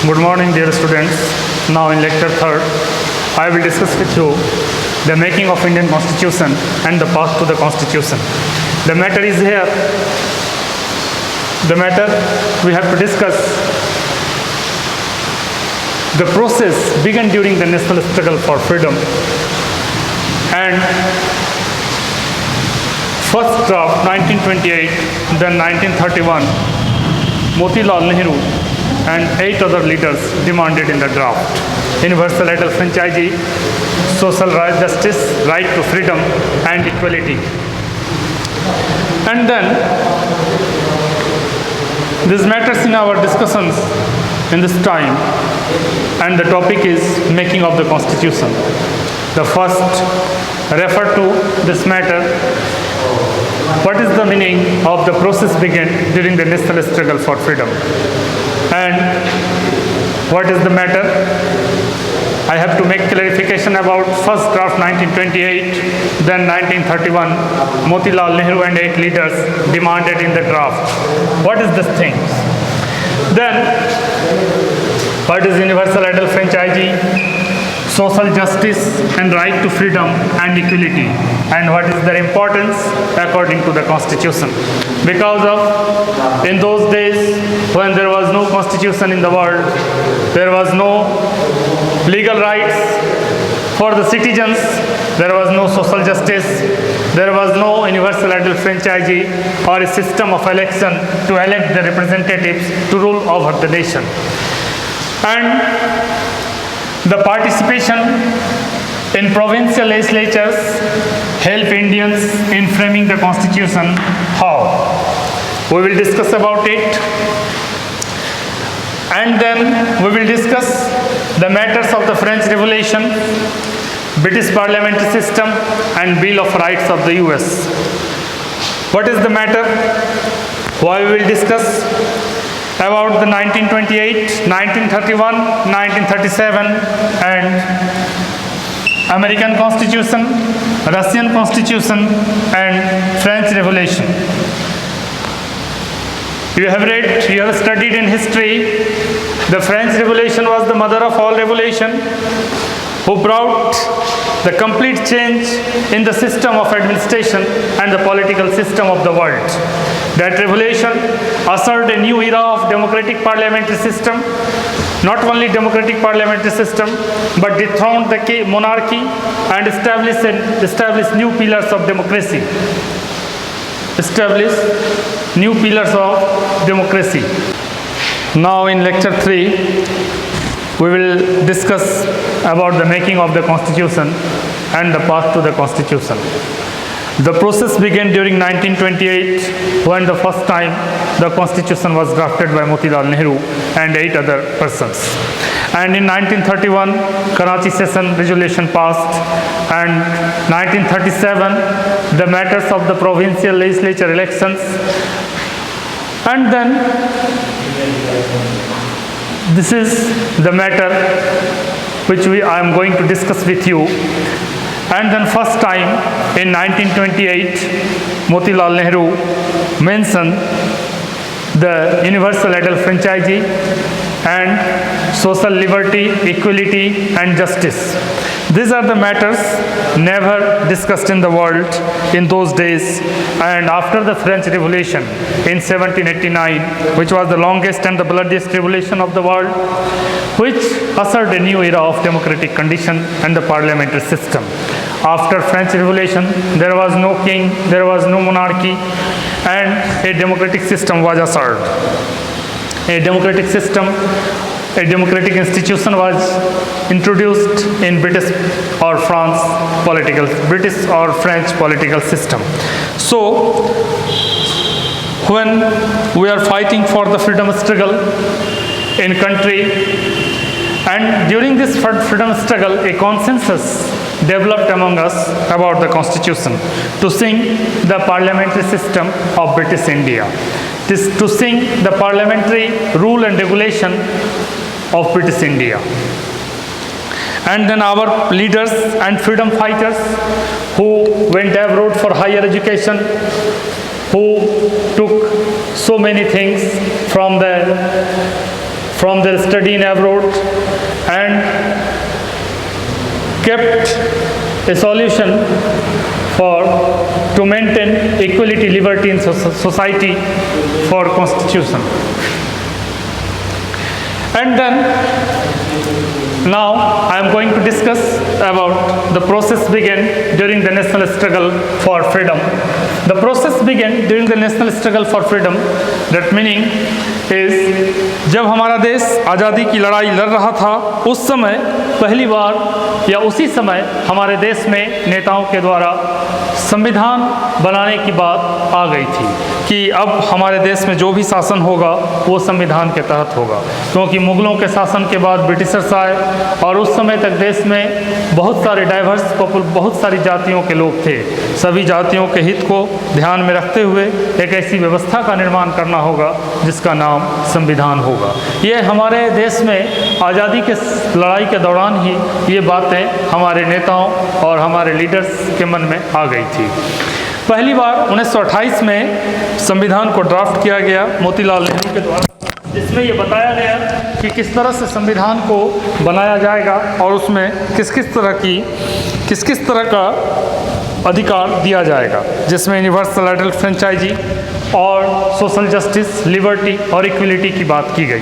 Good morning, dear students. Now in lecture 3rd, I will discuss with you the making of Indian Constitution and the path to the Constitution. The matter is here. The matter we have to discuss. The process began during the national struggle for freedom, and first draft 1928, then 1931, Motilal Nehru and 8 other leaders demanded in the draft universal adult franchise, social justice, right to freedom and equality. And then these matters in our discussions in this time, and the topic is making of the Constitution. The first refer to this matter. What is the meaning of the process began during the national struggle for freedom? And what is the matter? I have to make clarification about first draft 1928, then 1931, Motilal Nehru and 8 leaders demanded in the draft. What is this thing? Then, what is universal adult franchise, social justice and right to freedom and equality, and what is their importance according to the Constitution? Because of in those days when there was no Constitution in the world, there was no legal rights for the citizens, there was no social justice, there was no universal adult franchise or a system of election to elect the representatives to rule over the nation. And the participation in provincial legislatures help Indians in framing the Constitution. How? We will discuss about it. And then we will discuss the matters of the French Revolution, British parliamentary system and Bill of Rights of the US. What is the matter? Why we will discuss about the 1928, 1931, 1937 and American Constitution, Russian Constitution and French Revolution. You have read, you have studied in history, the French Revolution was the mother of all revolution, who brought the complete change in the system of administration and the political system of the world. That revolution ushered a new era of democratic parliamentary system, not only democratic parliamentary system, but dethroned the monarchy and established new pillars of democracy. Established new pillars of democracy. Now in lecture 3, we will discuss about the making of the Constitution and the path to the Constitution. The process began during 1928 when the first time the Constitution was drafted by Motilal Nehru and 8 other persons. And in 1931, Karachi Session resolution passed, and 1937, the matters of the provincial legislature elections. And then, this is the matter which I am going to discuss with you. And then first time in 1928, Motilal Nehru mentioned the universal adult franchise and social liberty, equality and justice. These are the matters never discussed in the world in those days. And after the French Revolution in 1789, which was the longest and the bloodiest revolution of the world, which ushered a new era of democratic condition and the parliamentary system. After French Revolution, there was no king, there was no monarchy, and a democratic system was ushered. A democratic system, a democratic institution was introduced in British or British or French political system. So, when we are fighting for the freedom struggle in country, and during this freedom struggle, a consensus developed among us about the Constitution to sing the parliamentary system of British India, to sing the parliamentary rule and regulation of British India. And then our leaders and freedom fighters who went abroad for higher education, who took so many things from from their study in abroad and kept a solution to maintain equality, liberty in society for constitution. And then now I am going to discuss about the process began during the national struggle for freedom. The process began during the national struggle for freedom. That meaning is जब हमारा देश आज़ादी की लड़ाई लड़ रहा था, उस समय पहली बार या उसी समय हमारे देश में नेताओं के द्वारा संविधान बनाने की बात आ गई थी कि अब हमारे देश में जो भी शासन होगा वो संविधान के तहत होगा, क्योंकि मुगलों के शासन के बाद ब्रिटिशर्स आए और उस समय तक देश में बहुत सारे डाइवर्स बहुत सारी जातियों के लोग थे। सभी जातियों के हित को ध्यान में रखते हुए एक ऐसी व्यवस्था का निर्माण करना होगा जिसका नाम संविधान होगा। ये हमारे देश में आज़ादी के लड़ाई के दौरान ही ये बातें हमारे नेताओं और हमारे लीडर्स के मन में आ गई थी। पहली बार 1928 में संविधान को ड्राफ्ट किया गया मोतीलाल नेहरू के द्वारा, जिसमें ये बताया गया कि किस तरह से संविधान को बनाया जाएगा और उसमें किस किस तरह का अधिकार दिया जाएगा, जिसमें यूनिवर्सल एडल्ट फ्रेंचाइजी और सोशल जस्टिस, लिबर्टी और इक्वलिटी की बात की गई।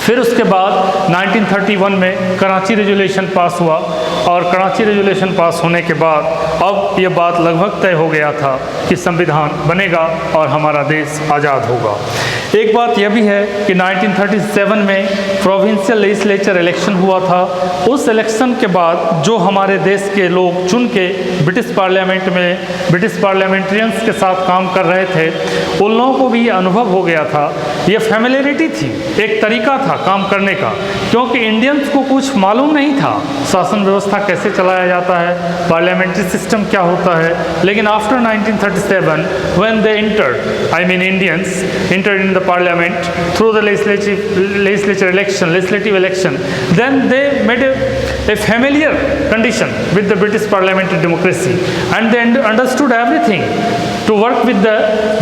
फिर उसके बाद 1931 में कराची रेजोल्यूशन पास हुआ और कराची रेजोल्यूशन पास होने के बाद अब ये बात लगभग तय हो गया था कि संविधान बनेगा और हमारा देश आज़ाद होगा। एक बात यह भी है कि 1937 में प्रोविंशियल लेजिस्लेचर इलेक्शन हुआ था। उस इलेक्शन के बाद जो हमारे देश के लोग चुन के ब्रिटिश पार्लियामेंट में ब्रिटिश पार्लियामेंट्रियंस के साथ काम कर रहे थे, उन लोगों को भी ये अनुभव हो गया था, ये फैमिलियरिटी थी, एक तरीका था काम करने का, क्योंकि इंडियंस को कुछ मालूम नहीं था शासन व्यवस्था कैसे चलाया जाता है, पार्लियामेंट्री सिस्टम क्या होता है। लेकिन after 1937 when they entered, I mean Indians entered in the parliament through the legislative election, then they made a familiar condition with the British parliamentary democracy, and they understood everything to work with the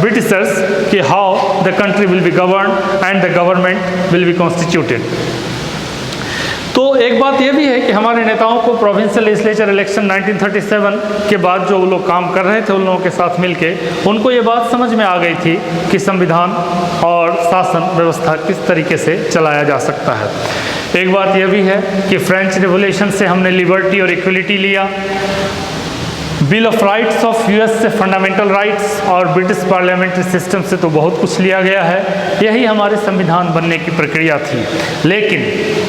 Britishers कि how the country will be governed and the government will be constituted. तो एक बात यह भी है कि हमारे नेताओं को प्रोविंशियल लेजिस्लेचर इलेक्शन 1937 के बाद जो लोग काम कर रहे थे उन लोगों के साथ मिलके उनको ये बात समझ में आ गई थी कि संविधान और शासन व्यवस्था किस तरीके से चलाया जा सकता है। एक बात यह भी है कि फ्रेंच रिवॉल्यूशन से हमने लिबर्टी और इक्वलिटी लिया, bill of rights of US से फंडामेंटल राइट्स और ब्रिटिश पार्लियामेंट्री सिस्टम से तो बहुत कुछ लिया गया है। यही हमारे संविधान बनने की प्रक्रिया थी। लेकिन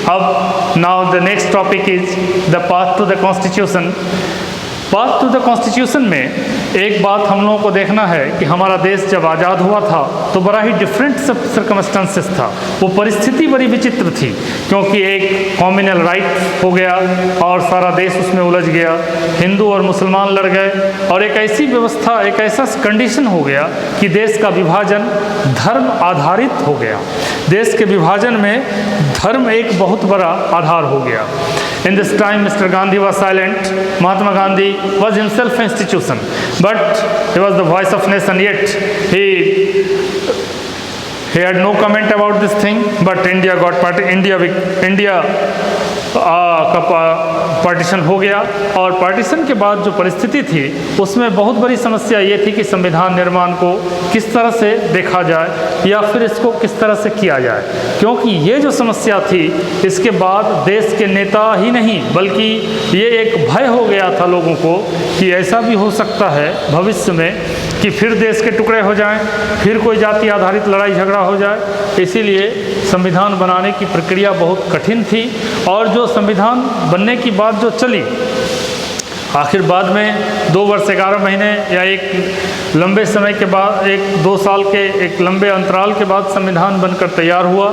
अब now the next topic is the path to the constitution. Path to the constitution में एक बात हम लोगों को देखना है कि हमारा देश जब आज़ाद हुआ था तो बड़ा ही डिफरेंट सर्कमस्टेंसेस था। वो परिस्थिति बड़ी विचित्र थी, क्योंकि एक कॉम्युनल राइट हो गया और सारा देश उसमें उलझ गया, हिंदू और मुसलमान लड़ गए और एक ऐसी व्यवस्था, एक ऐसा कंडीशन हो गया कि देश का विभाजन धर्म आधारित हो गया। देश के विभाजन में धर्म एक बहुत बड़ा आधार हो गया। In this time, Mr. Gandhi was silent. Mahatma Gandhi was himself an institution, but he was the voice of nation. Yet he had no comment about this thing. But India got India का partition हो गया और partition के बाद जो परिस्थिति थी उसमें बहुत बड़ी समस्या ये थी कि संविधान निर्माण को किस तरह से देखा जाए या फिर इसको किस तरह से किया जाए, क्योंकि ये जो समस्या थी इसके बाद देश के नेता ही नहीं बल्कि ये एक भय हो गया था लोगों को कि ऐसा भी हो सकता है भविष्य में कि फिर देश के टुकड़े हो जाएं, फिर कोई जाति आधारित लड़ाई झगड़ा हो जाए। इसीलिए संविधान बनाने की प्रक्रिया बहुत कठिन थी और जो संविधान बनने की बात जो चली, आखिर बाद में 2 वर्ष 11 महीने या एक लंबे समय के बाद 1-2 साल के एक लंबे अंतराल के बाद संविधान बनकर तैयार हुआ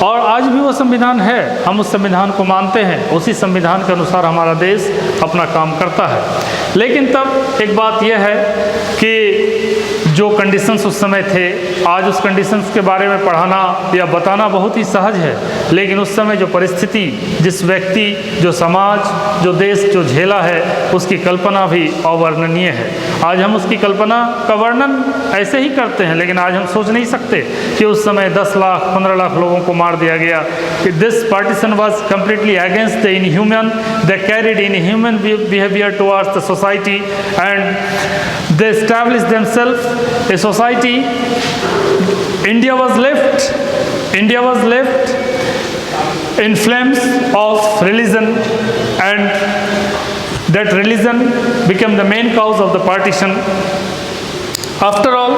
और आज भी वो संविधान है। हम उस संविधान को मानते हैं, उसी संविधान के अनुसार हमारा देश अपना काम करता है। लेकिन तब एक बात यह है कि जो कंडीशंस उस समय थे, आज उस कंडीशंस के बारे में पढ़ाना या बताना बहुत ही सहज है, लेकिन उस समय जो परिस्थिति, जिस व्यक्ति, जो समाज, जो देश जो झेला है, उसकी कल्पना भी अवर्णनीय है। आज हम उसकी कल्पना का वर्णन ऐसे ही करते हैं, लेकिन आज हम सोच नहीं सकते कि उस समय 10 लाख 15 लाख लोगों को मार दिया गया। This partition was completely against the inhuman, they carried inhuman behaviour towards the society and they established themself a society. India was left in flames of religion, and that religion became the main cause of the partition. After all,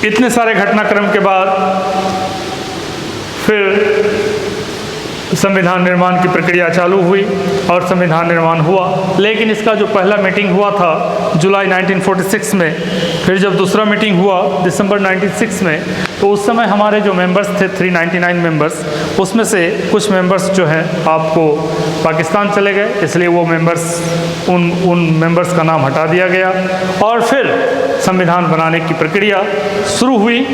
इतने सारे घटनाक्रम के बाद फिर संविधान निर्माण की प्रक्रिया चालू हुई और संविधान निर्माण हुआ। लेकिन इसका जो पहला मीटिंग हुआ था जुलाई 1946 में, फिर जब दूसरा मीटिंग हुआ दिसंबर 96 में, तो उस समय हमारे जो मेंबर्स थे 399 मेंबर्स, उसमें से कुछ मेंबर्स जो हैं आपको पाकिस्तान चले गए, इसलिए वो मेंबर्स उन मेंबर्स का नाम हटा दिया गया और फिर संविधान बनाने की प्रक्रिया शुरू हुई।